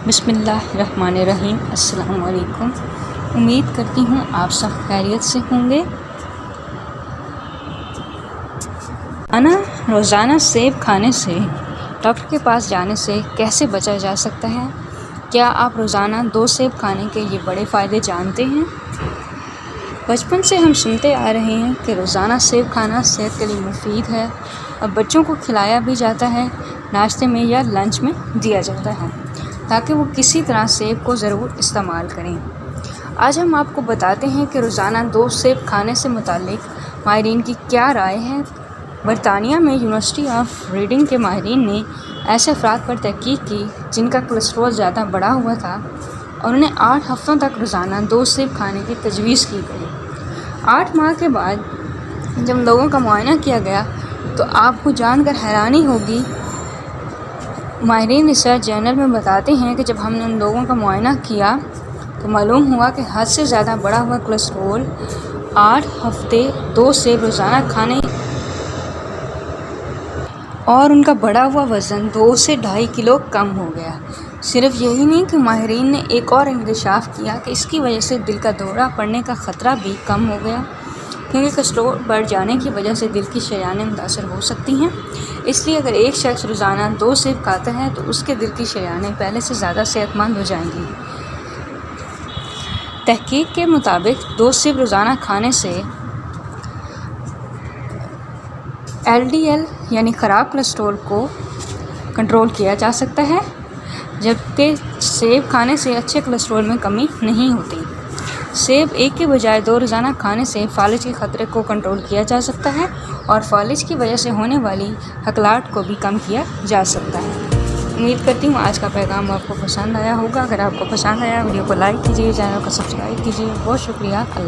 بسم اللہ الرحمن الرحیم۔ السلام علیکم۔ امید کرتی ہوں آپ سب خیریت سے ہوں گے۔ روزانہ سیب کھانے سے ڈاکٹر کے پاس جانے سے کیسے بچا جا سکتا ہے؟ کیا آپ روزانہ 2 سیب کھانے کے یہ بڑے فائدے جانتے ہیں؟ بچپن سے ہم سنتے آ رہے ہیں کہ روزانہ سیب کھانا صحت کے لیے مفید ہے اور بچوں کو کھلایا بھی جاتا ہے، ناشتے میں یا لنچ میں دیا جاتا ہے تاکہ وہ کسی طرح سیب کو ضرور استعمال کریں۔ آج ہم آپ کو بتاتے ہیں کہ روزانہ 2 سیب کھانے سے متعلق ماہرین کی کیا رائے ہے۔ برطانیہ میں یونیورسٹی آف ریڈنگ کے ماہرین نے ایسے افراد پر تحقیق کی جن کا کولیسٹرول زیادہ بڑھا ہوا تھا اور انہیں 8 ہفتوں تک روزانہ 2 سیب کھانے کی تجویز کی گئی۔ 8 ماہ کے بعد جب لوگوں کا معائنہ کیا گیا تو آپ کو جان کر حیرانی ہوگی۔ ماہرین ریسرچ جرنل میں بتاتے ہیں کہ جب ہم نے ان لوگوں کا معائنہ کیا تو معلوم ہوا کہ حد سے زیادہ بڑھا ہوا کولیسٹرول 8 ہفتے 2 سیب روزانہ کھانے اور ان کا بڑھا ہوا وزن 2 سے 2.5 کلو کم ہو گیا۔ صرف یہی نہیں کہ ماہرین نے ایک اور انکشاف کیا کہ اس کی وجہ سے دل کا دورہ پڑنے کا خطرہ بھی کم ہو گیا، کیونکہ کولیسٹرول بڑھ جانے کی وجہ سے دل کی شریانیں متاثر ہو سکتی ہیں۔ اس لیے اگر ایک شخص روزانہ 2 سیب کھاتا ہے تو اس کے دل کی شریانیں پہلے سے زیادہ صحت مند ہو جائیں گی۔ تحقیق کے مطابق 2 سیب روزانہ کھانے سے LDL یعنی خراب کولیسٹرول کو کنٹرول کیا جا سکتا ہے، جبکہ سیب کھانے سے اچھے کولیسٹرول میں کمی نہیں ہوتی۔ سیب ایک کے بجائے 2 روزانہ کھانے سے فالج کے خطرے کو کنٹرول کیا جا سکتا ہے اور فالج کی وجہ سے ہونے والی ہکلاہٹ کو بھی کم کیا جا سکتا ہے۔ امید کرتی ہوں آج کا پیغام آپ کو پسند آیا ہوگا۔ اگر آپ کو پسند آیا ویڈیو کو لائک کیجیے، چینل کو سبسکرائب کیجیے۔ بہت شکریہ۔ اللہ